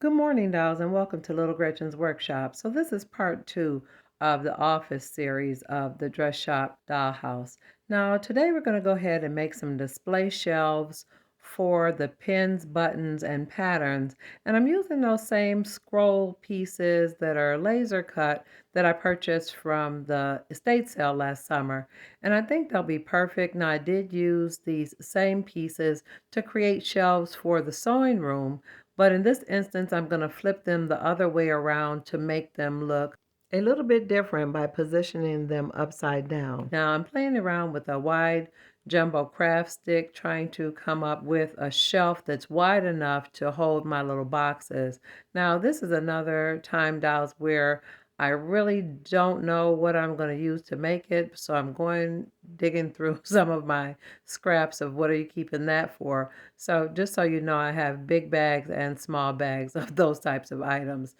Good morning, dolls, and welcome to Little Gretchen's Workshop. So this is part 2 of the office series of the Dress Shop Dollhouse. Now, today we're going to go ahead and make some display shelves for the pins, buttons, and patterns. And I'm using those same scroll pieces that are laser cut that I purchased from the estate sale last summer. And I think they'll be perfect. Now, I did use these same pieces to create shelves for the sewing room, but in this instance, I'm going to flip them the other way around to make them look a little bit different by positioning them upside down. Now I'm playing around with a wide jumbo craft stick, trying to come up with a shelf that's wide enough to hold my little boxes. Now this is another time, dolls, where I really don't know what I'm going to use to make it, so I'm going digging through some of my scraps of what are you keeping that for. So just so you know, I have big bags and small bags of those types of items.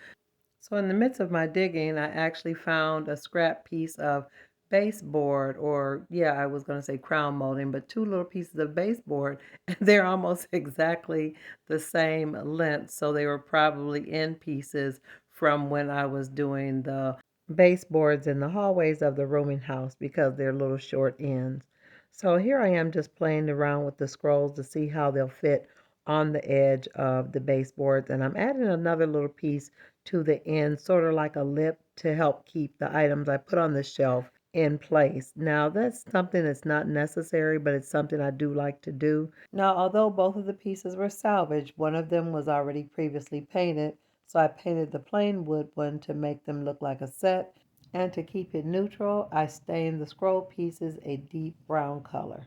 So in the midst of my digging, I actually found a scrap piece of baseboard, or yeah, I was going to say crown molding, but two little pieces of baseboard, and they're almost exactly the same length. So they were probably end pieces from when I was doing the baseboards in the hallways of the rooming house because they're little short ends. So here I am just playing around with the scrolls to see how they'll fit on the edge of the baseboards, and I'm adding another little piece to the end, sort of like a lip to help keep the items I put on the shelf in place. Now, that's something that's not necessary, but it's something I do like to do. Now, although both of the pieces were salvaged, one of them was already previously painted, so I painted the plain wood one to make them look like a set. And to keep it neutral, I stained the scroll pieces a deep brown color.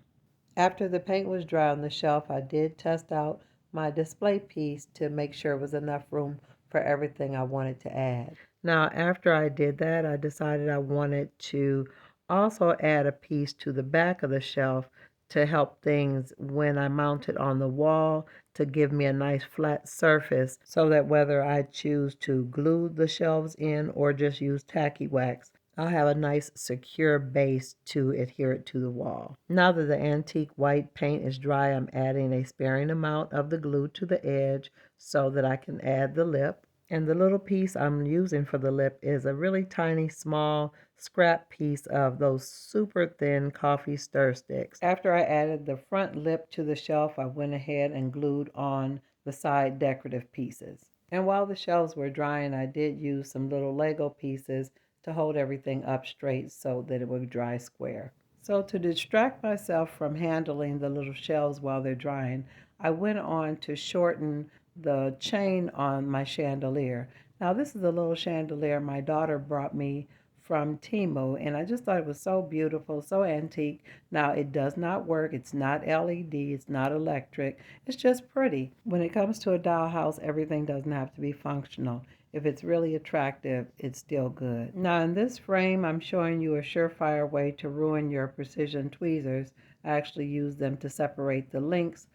After the paint was dry on the shelf, I did test out my display piece to make sure it was enough room for everything I wanted to add. Now, after I did that, I decided I wanted to also add a piece to the back of the shelf to help things when I mount it on the wall, to give me a nice flat surface so that whether I choose to glue the shelves in or just use tacky wax, I'll have a nice secure base to adhere it to the wall. Now that the antique white paint is dry, I'm adding a sparing amount of the glue to the edge so that I can add the lip. And the little piece I'm using for the lip is a really tiny, small scrap piece of those super thin coffee stir sticks. After I added the front lip to the shelf, I went ahead and glued on the side decorative pieces. And while the shelves were drying, I did use some little Lego pieces to hold everything up straight so that it would dry square. So to distract myself from handling the little shelves while they're drying, I went on to shorten the chain on my chandelier. Now this is a little chandelier my daughter brought me from Temu, and I just thought it was so beautiful, so antique. Now it does not work. It's not LED, it's not electric. It's just pretty. When it comes to a dollhouse, everything doesn't have to be functional. If it's really attractive, it's still good. Now in this frame, I'm showing you a surefire way to ruin your precision tweezers. I actually use them to separate the links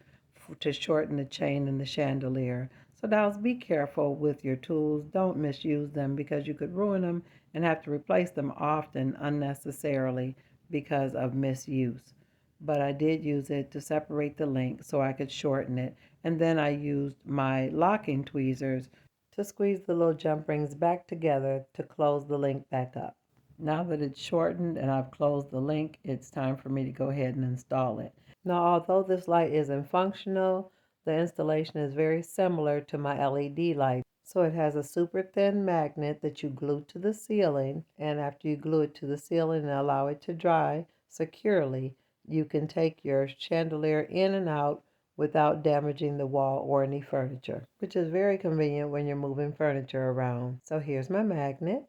to shorten the chain in the chandelier. So dolls, be careful with your tools. Don't misuse them because you could ruin them and have to replace them often unnecessarily because of misuse. But I did use it to separate the link so I could shorten it. And then I used my locking tweezers to squeeze the little jump rings back together to close the link back up. Now that it's shortened and I've closed the link, it's time for me to go ahead and install it. Now, although this light isn't functional, the installation is very similar to my LED light. So it has a super thin magnet that you glue to the ceiling, and after you glue it to the ceiling and allow it to dry securely, you can take your chandelier in and out without damaging the wall or any furniture, which is very convenient when you're moving furniture around. So here's my magnet,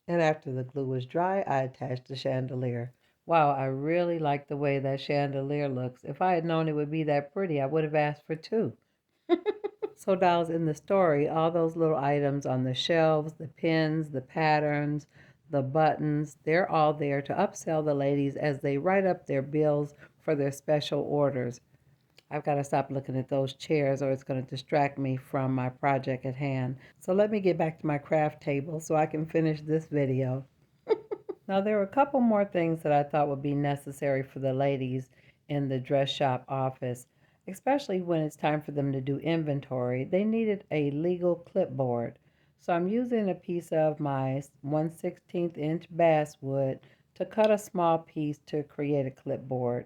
and after the glue was dry, I attached the chandelier. Wow, I really like the way that chandelier looks. If I had known it would be that pretty, I would have asked for two. So dolls, in the story, all those little items on the shelves, the pins, the patterns, the buttons, they're all there to upsell the ladies as they write up their bills for their special orders. I've got to stop looking at those chairs or it's going to distract me from my project at hand. So let me get back to my craft table so I can finish this video. Now there were a couple more things that I thought would be necessary for the ladies in the dress shop office. especially when it's time for them to do inventory. They needed a legal clipboard. So I'm using a piece of my 1/16 inch basswood to cut a small piece to create a clipboard.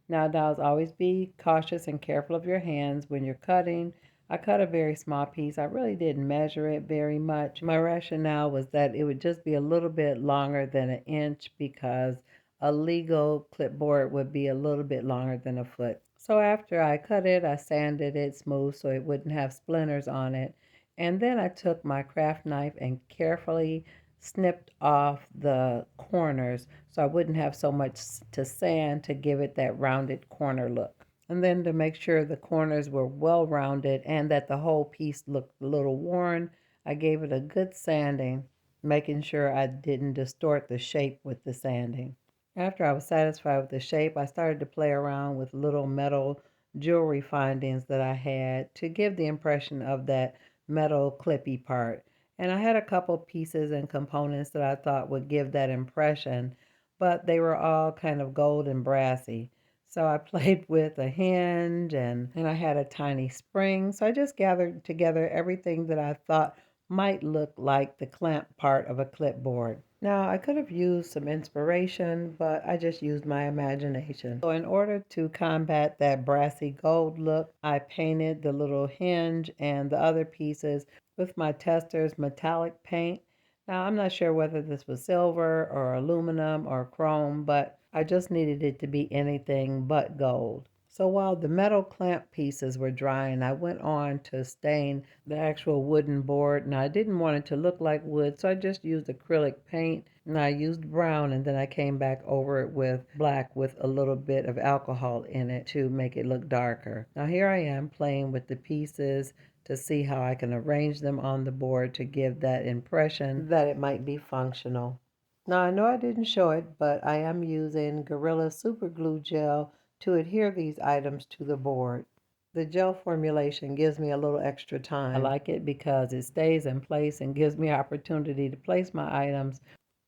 Now, dolls, always be cautious and careful of your hands when you're cutting. I cut a very small piece. I really didn't measure it very much. My rationale was that it would just be a little bit longer than an inch because a legal clipboard would be a little bit longer than a foot. So after I cut it, I sanded it smooth so it wouldn't have splinters on it. And then I took my craft knife and carefully snipped off the corners so I wouldn't have so much to sand to give it that rounded corner look. And then to make sure the corners were well rounded and that the whole piece looked a little worn, I gave it a good sanding, making sure I didn't distort the shape with the sanding. After I was satisfied with the shape, I started to play around with little metal jewelry findings that I had to give the impression of that metal clippy part. And I had a couple pieces and components that I thought would give that impression, but they were all kind of gold and brassy. So I played with a hinge and I had a tiny spring. So I just gathered together everything that I thought might look like the clamp part of a clipboard. Now, I could have used some inspiration, but I just used my imagination. So in order to combat that brassy gold look, I painted the little hinge and the other pieces with my tester's metallic paint. Now, I'm not sure whether this was silver or aluminum or chrome, but I just needed it to be anything but gold. So while the metal clamp pieces were drying, I went on to stain the actual wooden board. Now, I didn't want it to look like wood, so I just used acrylic paint. And I used brown, and then I came back over it with black with a little bit of alcohol in it to make it look darker. Now, here I am playing with the pieces to see how I can arrange them on the board to give that impression that it might be functional. Now, I know I didn't show it, but I am using Gorilla Super Glue Gel to adhere these items to the board. The gel formulation gives me a little extra time. I like it because it stays in place and gives me opportunity to place my items,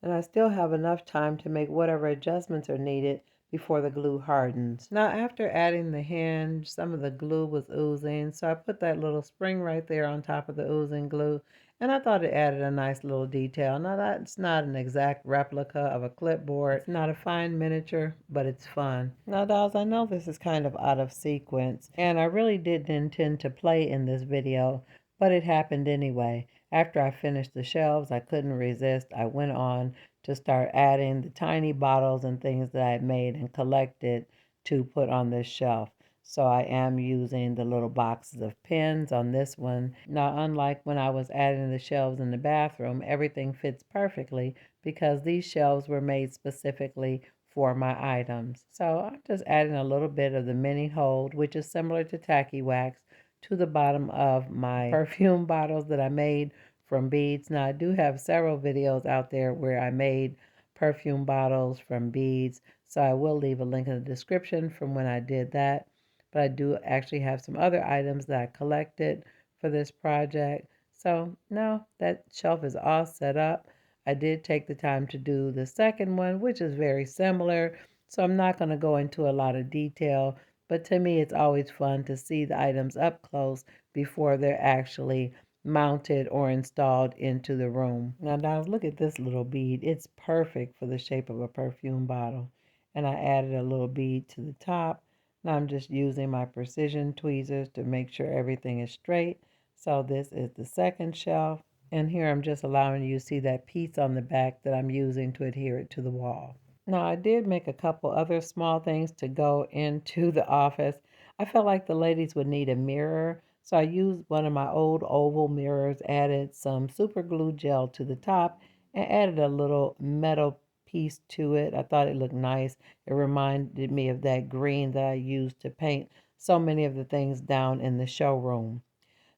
and I still have enough time to make whatever adjustments are needed before the glue hardens. Now, after adding the hinge, some of the glue was oozing, so I put that little spring right there on top of the oozing glue, and I thought it added a nice little detail. Now, that's not an exact replica of a clipboard. It's not a fine miniature, but it's fun. Now, dolls, I know this is kind of out of sequence, and I really didn't intend to play in this video, but it happened anyway. After I finished the shelves, I couldn't resist. I went on to start adding the tiny bottles and things that I had made and collected to put on this shelf. So I am using the little boxes of pens on this one. Now, unlike when I was adding the shelves in the bathroom, everything fits perfectly because these shelves were made specifically for my items. So I'm just adding a little bit of the mini hold, which is similar to Tacky Wax, to the bottom of my perfume bottles that I made from beads. Now, I do have several videos out there where I made perfume bottles from beads, so I will leave a link in the description from when I did that. But I do actually have some other items that I collected for this project. So now that shelf is all set up. I did take the time to do the second one, which is very similar. So I'm not going to go into a lot of detail, but to me, it's always fun to see the items up close before they're actually mounted or installed into the room. Now look at this little bead. It's perfect for the shape of a perfume bottle. And I added a little bead to the top. Now I'm just using my precision tweezers to make sure everything is straight. So this is the second shelf. And here I'm just allowing you to see that piece on the back that I'm using to adhere it to the wall. Now, I did make a couple other small things to go into the office. I felt like the ladies would need a mirror, so I used one of my old oval mirrors, added some super glue gel to the top, and added a little metal piece to it. I thought it looked nice. It reminded me of that green that I used to paint so many of the things down in the showroom.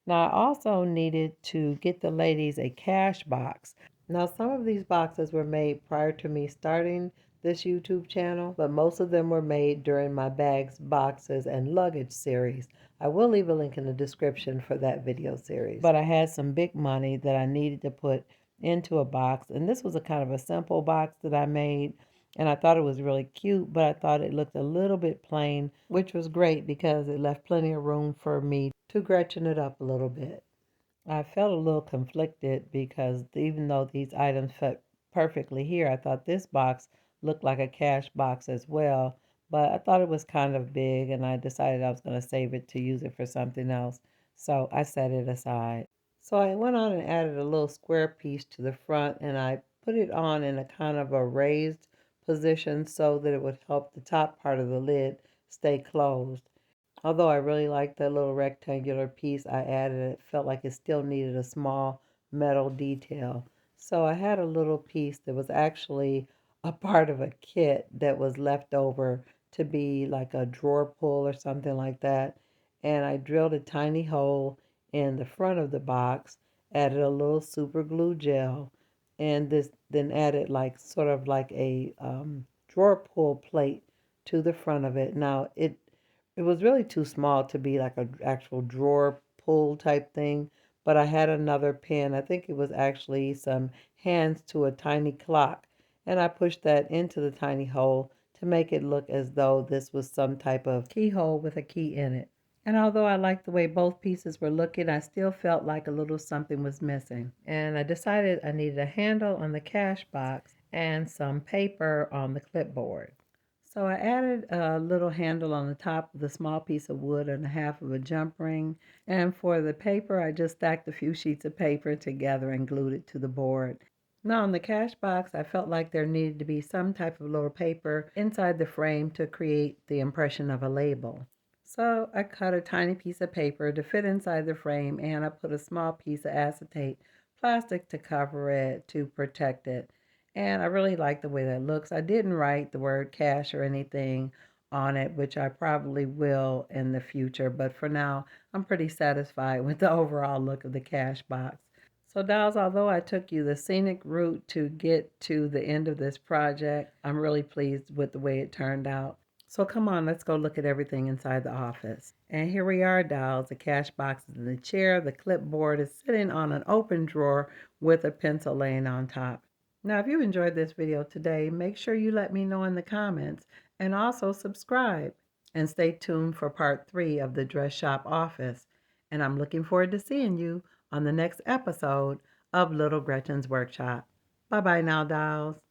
Now, I also needed to get the ladies a cash box. Now, some of these boxes were made prior to me starting this YouTube channel, but most of them were made during my bags, boxes, and luggage series. I will leave a link in the description for that video series. But I had some big money that I needed to put into a box, and this was a kind of a simple box that I made. And I thought it was really cute, but I thought it looked a little bit plain, which was great because it left plenty of room for me to Gretchen it up a little bit. I felt a little conflicted because even though these items fit perfectly here, I thought this box looked like a cash box as well. But I thought it was kind of big and I decided I was going to save it to use it for something else. So I set it aside. So I went on and added a little square piece to the front and I put it on in a kind of a raised position so that it would help the top part of the lid stay closed. Although I really liked that little rectangular piece I added, it felt like it still needed a small metal detail. So I had a little piece that was actually a part of a kit that was left over to be like a drawer pull or something like that. And I drilled a tiny hole in the front of the box, added a little super glue gel, and this then added like sort of like a drawer pull plate to the front of it. Now it was really too small to be like an actual drawer pull type thing, but I had another pin. I think it was actually some hands to a tiny clock, and I pushed that into the tiny hole to make it look as though this was some type of keyhole with a key in it. And although I liked the way both pieces were looking, I still felt like a little something was missing. And I decided I needed a handle on the cash box and some paper on the clipboard. So I added a little handle on the top of the small piece of wood and a half of a jump ring. And for the paper, I just stacked a few sheets of paper together and glued it to the board. Now on the cash box, I felt like there needed to be some type of little paper inside the frame to create the impression of a label. So I cut a tiny piece of paper to fit inside the frame and I put a small piece of acetate plastic to cover it to protect it. And I really like the way that looks. I didn't write the word cash or anything on it, which I probably will in the future, but for now, I'm pretty satisfied with the overall look of the cash box. So, dolls, although I took you the scenic route to get to the end of this project, I'm really pleased with the way it turned out. So, come on, let's go look at everything inside the office. And here we are, dolls. The cash box is in the chair. The clipboard is sitting on an open drawer with a pencil laying on top. Now, if you enjoyed this video today, make sure you let me know in the comments and also subscribe. And stay tuned for part 3 of the Dress Shop Office. And I'm looking forward to seeing you on the next episode of Little Gretchen's Workshop. Bye bye now, dolls.